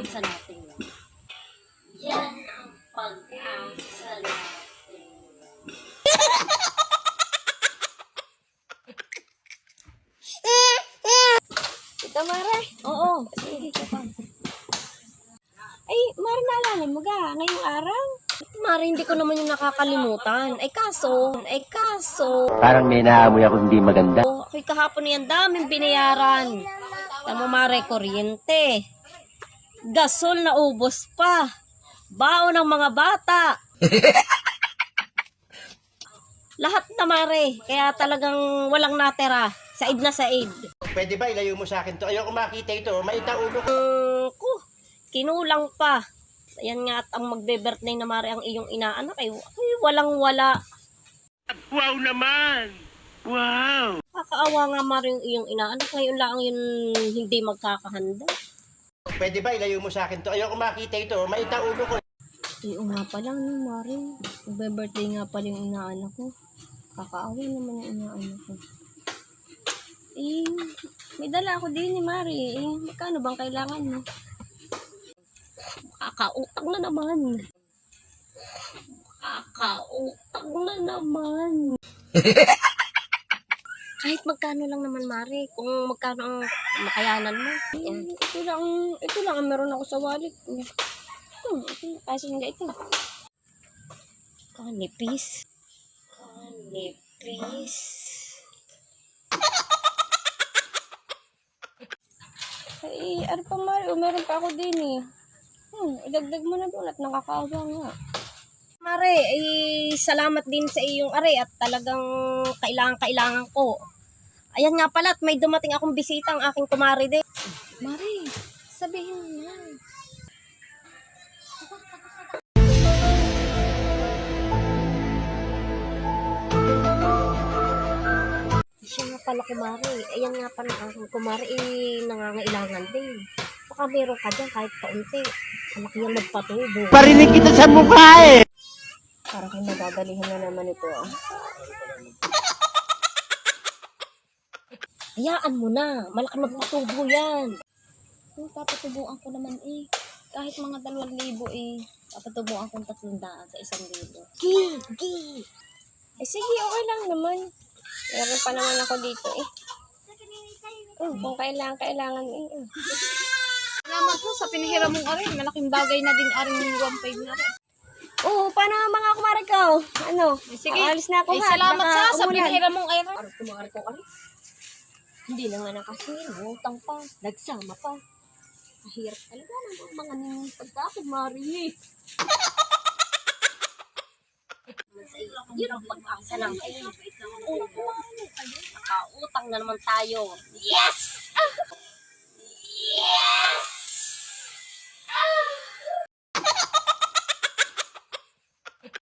pag-asa natin. Yan ang pag-asa natin. Ito, Mare. Oo, sige ka pa. Ay, Mare, naalala mo ga ngayong araw? Mari, hindi ko naman yung nakakalimutan. Ay kaso. Parang may naamoy ako hindi maganda. Ako'y kahapon yan, daming binayaran. Tamo Mare, kuryente. Gasol na ubos pa. Baon ng mga bata. Lahat na Mare, kaya talagang walang natira. Said na said. Pwede ba ilayo mo sa akin to? Ayoko makita ito. Maita ulo ko. Kinulang pa. Ayan nga at ang magbe-birthday na Mare ang iyong inaanak ay walang wala. Wow naman! Wow! Kakaawa nga Mare yung iyong inaanak. Ngayon lang yun hindi magkakahanda. Pwede ba ilayo mo sa akin to? Ayoko makita ito. Maita ulo ko. Oo nga pala, no, Mare. Magbe-birthday nga pala yung inaanak ko. Kakaawa naman yung inaanak ko. May dala ako din ni Mare. Magkano bang kailangan mo? Kakautang na naman. Kahit magkano lang naman, Mare. Kung magkano ang makayanan mo. Yan. Ito lang ang meron ako sa wallet. Kasi hindi ito. Kanipis. Ay, ano pa, Mare? Meron pa ako din eh. Idagdag mo na doon at nakakaawa nga. Mare, salamat din sa iyong are at talagang kailangan ko. Ayan nga pala at may dumating akong bisita ang aking kumare din. Mare, sabihin mo na. Siya nga pala kumare. Ayan nga pala ang aking kumare nangangailangan din. Baka meron ka dyan kahit kaunti. Malaki yung magpatubo. Parinig kita sa mukha eh! Parang kayo magagalihan na naman ito ah. Hayaan mo na. Malaki magpatubo yan. Papatubuan ko naman eh. Kahit mga 2,000 eh. Papatubuan ko 300 sa 1,000. Gi! Sige, okay lang naman. Meron pa naman ako dito eh. Kung kailangan eh. Salamat po sa pinahiram mong arin. Malaking bagay na din arin yung 1.5 na rin. Oo, paano mga kumare ko? Ano? Sige. Alis na ako ha. Salamat Baka sa umulan. pinahiram mong arin. Parang kumare ko kami. Hindi na nga na kasi. Utang pa. Nagsama pa. Mahirap talaga ng mga niyong pagkakumari. Yun ang pag-asa lang. Nakautang na naman tayo. Yes!